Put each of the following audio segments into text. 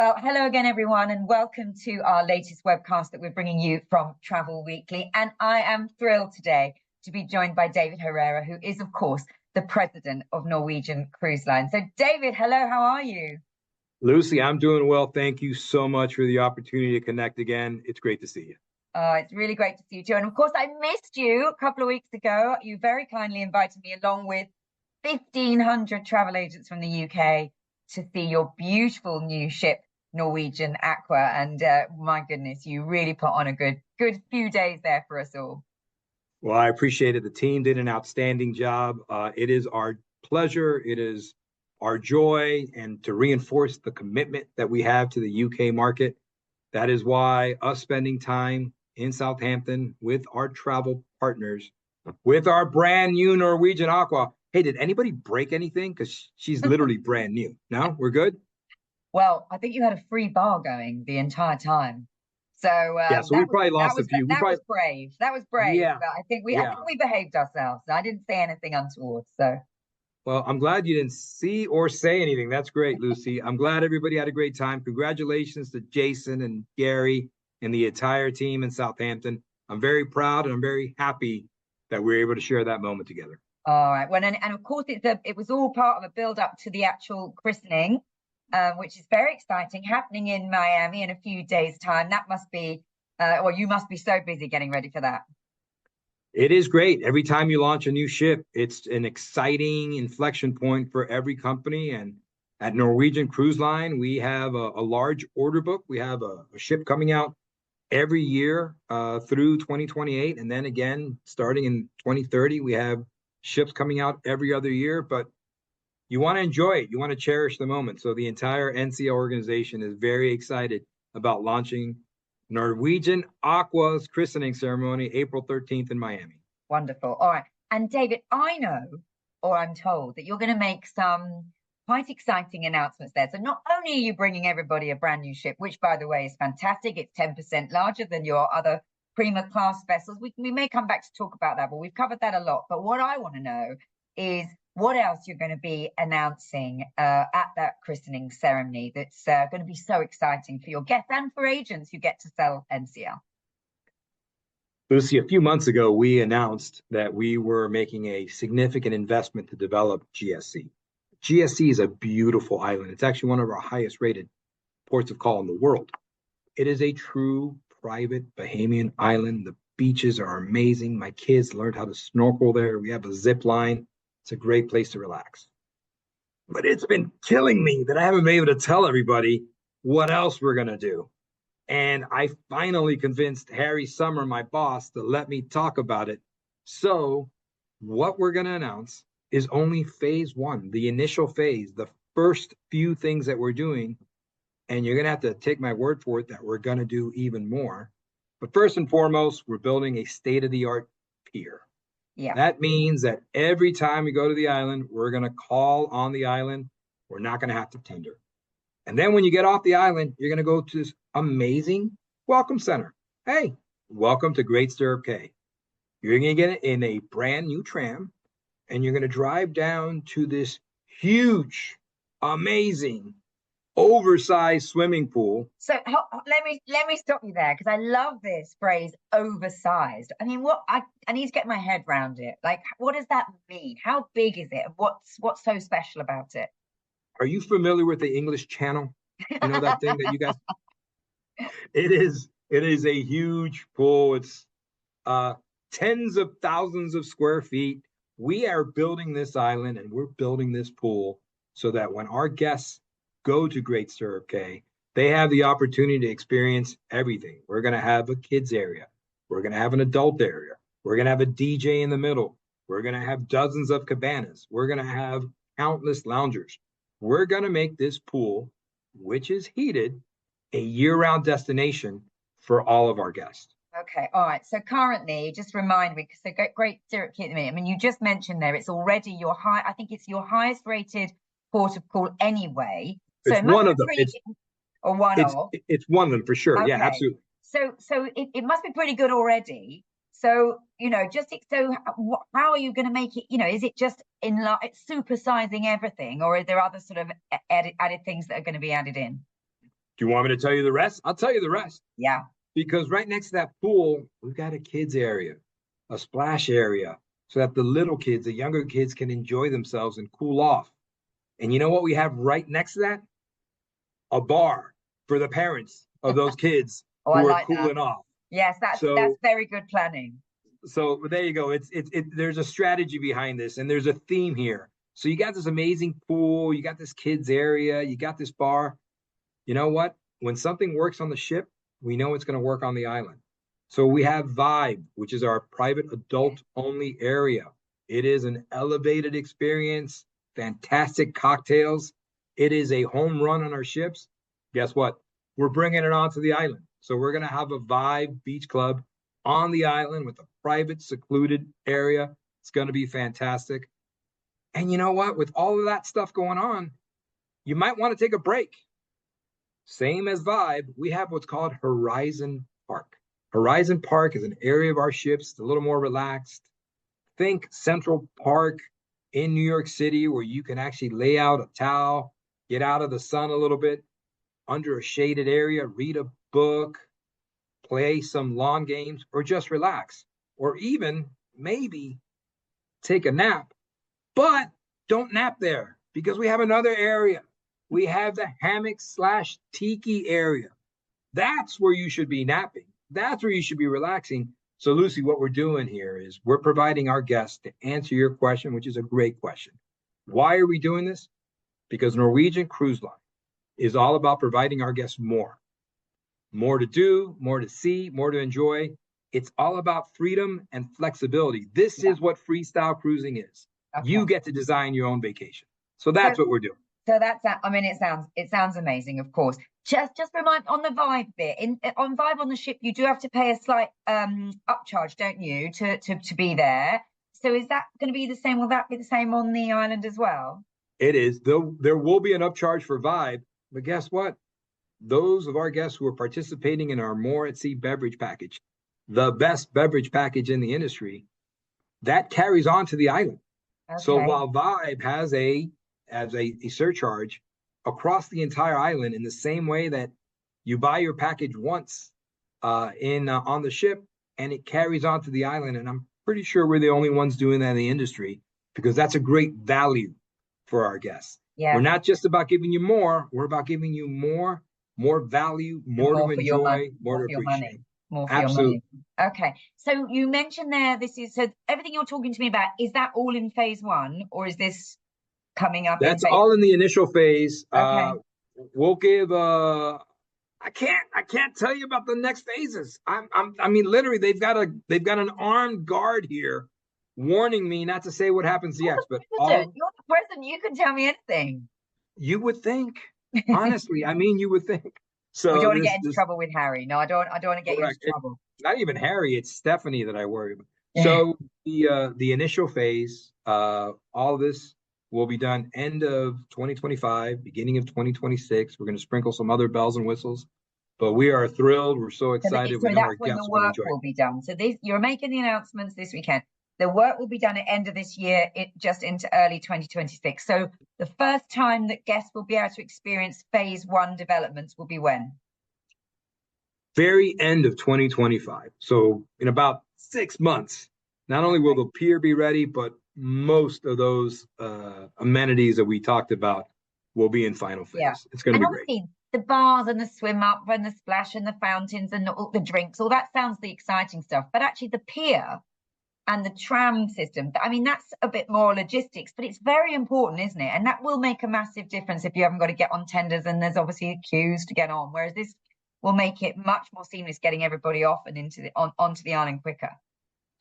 Well, hello again, everyone, and welcome to our latest webcast that we're bringing you from Travel Weekly. And I am thrilled today to be joined by David Herrera, who is, of course, the president of Norwegian Cruise Line. So, David, hello, how are you? Lucy, I'm doing well. Thank you so much for the opportunity to connect again. It's great to see you. It's really great to see you too. And of course, I missed you a couple of weeks ago. You very kindly invited me along with 1,500 travel agents from the UK to see your beautiful new ship, Norwegian Aqua. And my goodness, you really put on a good few days there for us all. Well, I appreciate it. The team did an outstanding job. It is our pleasure. It is our joy, and to reinforce the commitment that we have to the UK market. That is why us spending time in Southampton with our travel partners, with our brand new Norwegian Aqua. Hey, did anybody break anything? Because she's literally brand new. No, we're good? Well, I think you had a free bar going the entire time. So Yeah, so we probably lost a few. That was brave. That was brave. Yeah, But I yeah. think we behaved ourselves. I didn't say anything untoward. So Well, I'm glad you didn't see or say anything. That's great, Lucy. I'm glad everybody had a great time. Congratulations to Jason and Gary and the entire team in Southampton. I'm very proud and I'm very happy that we were able to share that moment together. all right. Well, and of course it was all part of a build up to the actual christening, which is very exciting, happening in Miami in a few days' time. That must be well, you must be so busy getting ready for that. It is great. Every time you launch a new ship, it's an exciting inflection point for every company. And at Norwegian Cruise Line, we have a large order book. We have a ship coming out every year through 2028. And then again, starting in 2030, we have ships coming out every other year. But you want to enjoy it. You want to cherish the moment. So the entire NCL organization is very excited about launching Norwegian Aqua's christening ceremony April 13th in Miami. Wonderful. All right. And David, I know, or I'm told, that you're going to make some quite exciting announcements there. So not only are you bringing everybody a brand new ship, which, by the way, is fantastic. It's 10% larger than your other Prima class vessels. We may come back to talk about that, but we've covered that a lot. But what I want to know is what else you're going to be announcing at that christening ceremony that's going to be so exciting for your guests and for agents who get to sell NCL. Lucy, a few months ago, we announced that we were making a significant investment to develop GSC. GSC is a beautiful island. It's actually one of our highest rated ports of call in the world. It is a true private Bahamian island. The beaches are amazing. My kids learned how to snorkel there. We have a zip line. It's a great place to relax. But it's been killing me that I haven't been able to tell everybody what else we're going to do. And I finally convinced Harry Summer, my boss, to let me talk about it. So what we're going to announce is only phase one, the initial phase, the first few things that we're doing. And you're going to have to take my word for it that we're going to do even more. But first and foremost, we're building a state-of-the-art pier. Yeah. That means that every time we go to the island, we're going to call on the island. We're not going to have to tender. And then when you get off the island, you're going to go to this amazing welcome center. Hey, welcome to Great Stirrup Cay. You're going to get in a brand new tram, and you're going to drive down to this huge, amazing, oversized swimming pool. So let me stop you there because I love this phrase, oversized. I mean, I need to get my head around it. Like, what does that mean? How big is it? What's so special about it? Are you familiar with the English Channel? You know that thing that you guys. It is a huge pool. It's tens of thousands of square feet. We are building this island and we're building this pool so that when our guests go to Great Stirrup Cay, they have the opportunity to experience everything. We're going to have a kids area. We're going to have an adult area. We're going to have a DJ in the middle. We're going to have dozens of cabanas. We're going to have countless loungers. We're going to make this pool, which is heated, a year-round destination for all of our guests. Okay, all right. So currently, just remind me, because Great Stirrup Cay at the minute. I mean, you just mentioned there, it's already I think it's your highest rated port of call anyway. So it's one of them. It's one of them for sure. Okay. Yeah, absolutely. So it must be pretty good already. So, how are you going to make it, is it just supersizing everything, or are there other sort of added things that are going to be added in? Do you want me to tell you the rest? I'll tell you the rest. Yeah. Because right next to that pool, we've got a kids area, a splash area, so that the little kids, the younger kids can enjoy themselves and cool off. And you know what we have right next to that? A bar for the parents of those kids Oh, I who are like that. cooling off. Yes, that's So very good planning. so there you go. There's a strategy behind this, and there's a theme here. So you got this amazing pool, you got this kids area, you got this bar. You know what? When something works on the ship, we know it's going to work on the island. So we have Vibe, which is our private adult only area. It is an elevated experience, fantastic cocktails. It is a home run on our ships. Guess what? We're bringing it onto the island. So we're going to have a Vibe Beach Club on the island with a private, secluded area. It's going to be fantastic. And you know what? With all of that stuff going on, you might want to take a break. Same as Vibe, we have what's called Horizon Park. Horizon Park is an area of our ships, a little more relaxed. Think Central Park in New York City, where you can actually lay out a towel, get out of the sun a little bit, under a shaded area, read a book, play some lawn games, or just relax, or even maybe take a nap. But don't nap there, because we have another area. We have the hammock/tiki area. That's where you should be napping. That's where you should be relaxing. So, Lucy, what we're doing here is we're providing our guests to answer your question, which is a great question. Why are we doing this? Because Norwegian Cruise Line is all about providing our guests more to do, more to see, more to enjoy. It's all about freedom and flexibility. This is what freestyle cruising is. Okay. You get to design your own vacation. So that's what we're doing. So that's that. I mean, it sounds amazing, of course. Just remind on the Vibe bit. On Vibe on the ship, you do have to pay a slight upcharge, don't you, to be there? So is that going to be the same? Will that be the same on the island as well? It is. There will be an upcharge for Vibe, but guess what? Those of our guests who are participating in our More at Sea beverage package, the best beverage package in the industry, that carries on to the island. Okay. So while Vibe has a surcharge across the entire island, in the same way that you buy your package once on the ship, and it carries on to the island. And I'm pretty sure we're the only ones doing that in the industry, because that's a great value for our guests. Yeah. We're not just about giving you more, we're about giving you more value, more to enjoy, more to appreciate. More for Absolutely. Your money. Okay. So you mentioned there, so everything you're talking to me about, is that all in phase one, or is this coming up? That's all in the initial phase. Okay. We'll give I can't tell you about the next phases. I mean, literally, they've got an armed guard here warning me not to say what happens next. But you're the president. You can tell me anything. You would think, honestly. I mean, you would think. So we don't want to get into trouble with Harry. No, I don't want to get you into trouble. Not even Harry. It's Stephanie that I worry about. So the initial phase, all of this will be done end of 2025, beginning of 2026. We're going to sprinkle some other bells and whistles, but we are thrilled. We're so excited. So that's when the work will be done. So you're making the announcements this weekend. The work will be done at end of this year, just into early 2026. So the first time that guests will be able to experience phase one developments will be when? Very end of 2025. So in about 6 months, not only will the pier be ready, but most of those amenities that we talked about will be in final phase. Yeah. It's going to be great. The bars and the swim up and the splash and the fountains and all the drinks, all that sounds the exciting stuff. But actually the pier and the tram system, I mean, that's a bit more logistics, but it's very important, isn't it? And that will make a massive difference if you haven't got to get on tenders and there's obviously queues to get on, whereas this will make it much more seamless getting everybody off and onto the island quicker.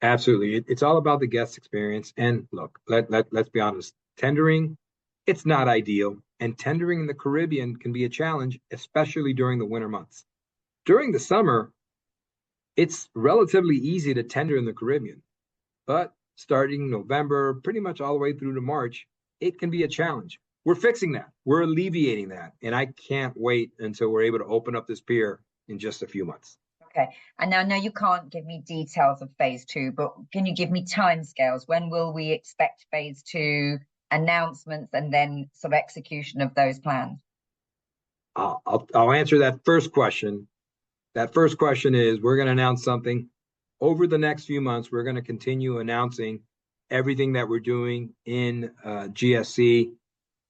Absolutely. It's all about the guest experience. And look, let's be honest, tendering, it's not ideal. And tendering in the Caribbean can be a challenge, especially during the winter months. During the summer, it's relatively easy to tender in the Caribbean. But starting November, pretty much all the way through to March, it can be a challenge. We're fixing that. We're alleviating that. And I can't wait until we're able to open up this pier in just a few months. Okay. And now, no, you can't give me details of phase two, but can you give me timescales? When will we expect phase two announcements and then sort of execution of those plans? I'll answer that first question. That first question is we're going to announce something over the next few months. We're going to continue announcing everything that we're doing in GSC,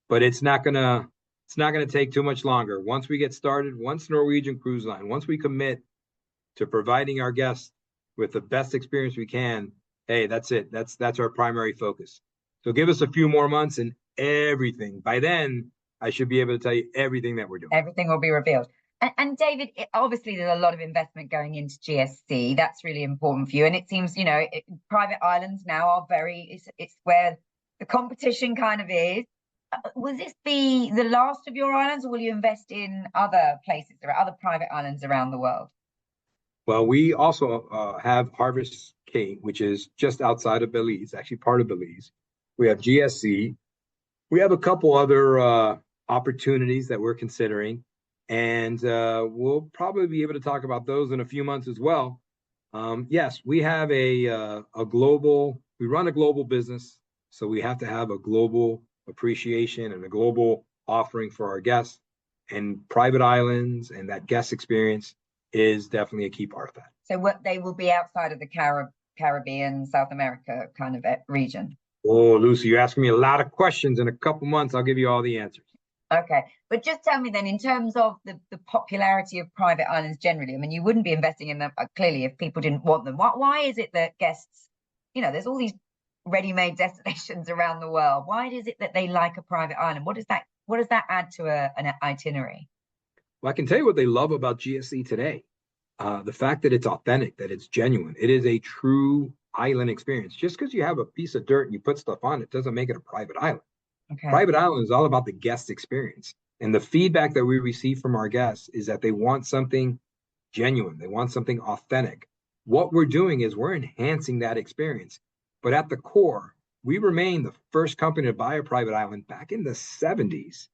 but it's not going to take too much longer. Once we get started, once Norwegian Cruise Line, once we commit to providing our guests with the best experience we can, hey, that's it. That's our primary focus. So give us a few more months and everything. By then, I should be able to tell you everything that we're doing. Everything will be revealed. And David, obviously there's a lot of investment going into GSC. That's really important for you. And it seems, private islands now are it's where the competition kind of is. Will this be the last of your islands, or will you invest in other places or other private islands around the world? Well, we also have Harvest Cape, which is just outside of Belize, actually part of Belize. We have GSC. We have a couple other opportunities that we're considering, and we'll probably be able to talk about those in a few months as well. Yes, we have we run a global business, so we have to have a global appreciation and a global offering for our guests, and private islands and that guest experience is definitely a key part of that. So what they will be outside of the Caribbean, South America kind of region. Oh, Lucy, you're asking me a lot of questions. In a couple months, I'll give you all the answers. Okay, but just tell me then, in terms of the popularity of private islands generally, I mean, you wouldn't be investing in them clearly if people didn't want them. Why is it that guests, there's all these ready-made destinations around the world. Why is it that they like a private island? What does that add to an itinerary? Well, I can tell you what they love about GSC today. The fact that it's authentic, that it's genuine. It is a true island experience. Just because you have a piece of dirt and you put stuff on it doesn't make it a private island. Okay. Private island is all about the guest experience. And the feedback that we receive from our guests is that they want something genuine. They want something authentic. What we're doing is we're enhancing that experience. But at the core, we remain the first company to buy a private island back in the 70s.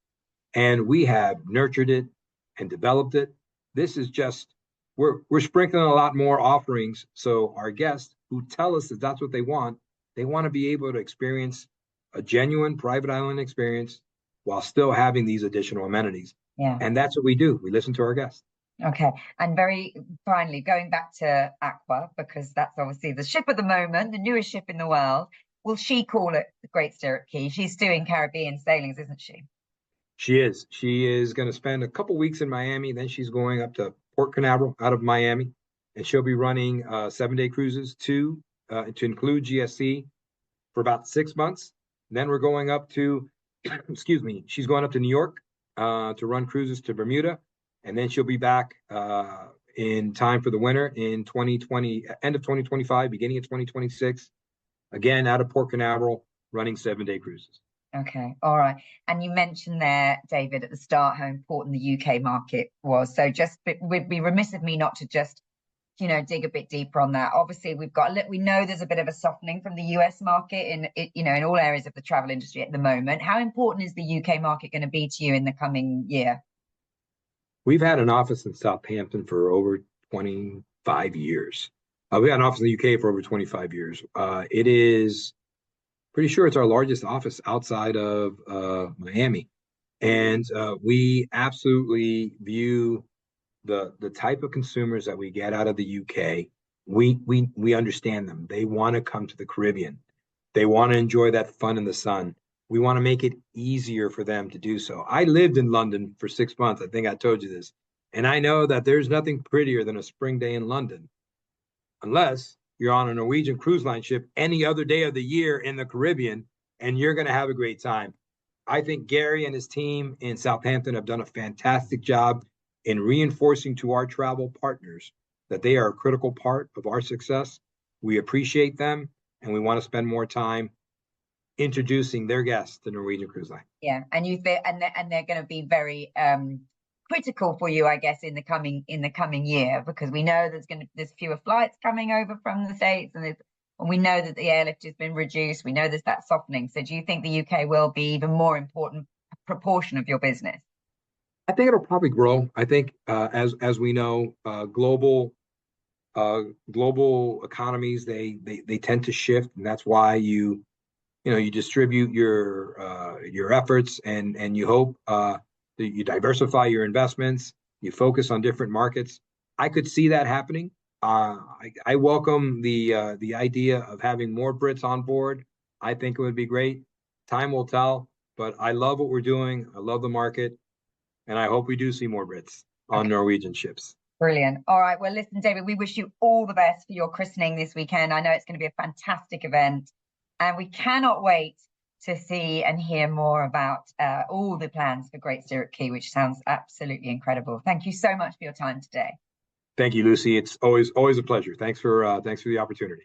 And we have nurtured it and developed it. This is just, we're sprinkling a lot more offerings. So our guests who tell us that that's what they want to be able to experience a genuine private island experience while still having these additional amenities. Yeah. And that's what we do. We listen to our guests. Okay. And very finally, going back to Aqua, because that's obviously the ship of the moment, the newest ship in the world. Will she call it the Great Stirrup Key? She's doing Caribbean sailings, isn't she? She is. She is going to spend a couple weeks in Miami. Then she's going up to Port Canaveral out of Miami. And she'll be running 7-day cruises to include GSC for about 6 months. Then we're going up to, she's going up to New York to run cruises to Bermuda. And then she'll be back in time for the winter in 2020, end of 2025, beginning of 2026, again, out of Port Canaveral, running 7-day cruises. Okay. All right. And you mentioned there, David, at the start, how important the UK market was. So we'd be remiss of me not to just dig a bit deeper on that. Obviously, we know there's a bit of a softening from the US market in all areas of the travel industry at the moment. How important is the UK market going to be to you in the coming year? We've had an office in Southampton for over 25 years. We had an office in the UK for over 25 years. It is pretty sure it's our largest office outside of Miami. And we absolutely view the type of consumers that we get out of the UK. We understand them. They want to come to the Caribbean. They want to enjoy that fun in the sun. We want to make it easier for them to do so. I lived in London for 6 months. I think I told you this. And I know that there's nothing prettier than a spring day in London, unless you're on a Norwegian Cruise Line ship any other day of the year in the Caribbean, and you're going to have a great time. I think Gary and his team in Southampton have done a fantastic job in reinforcing to our travel partners that they are a critical part of our success. We appreciate them, and we want to spend more time introducing their guests to Norwegian Cruise Line. Yeah, and they're going to be very critical for you, I guess, in the coming year, because we know there's fewer flights coming over from the States, and we know that the airlift has been reduced. We know there's that softening. So do you think the UK will be even more important proportion of your business? I think it'll probably grow. I think as we know, global economies, they tend to shift, and that's why you distribute your efforts, and you hope You diversify your investments, you focus on different markets. I could see that happening. I welcome the idea of having more Brits on board. I think it would be great. Time will tell, but I love what we're doing. I love the market, and I hope we do see more Brits on Okay, Norwegian ships. brilliant. All right. Well, listen, David, we wish you all the best for your christening this weekend. I know it's going to be a fantastic event, and we cannot wait to see and hear more about all the plans for Great Stirrup Quay, which sounds absolutely incredible. Thank you so much for your time today. Thank you, Lucy. It's always a pleasure. Thanks for the opportunity.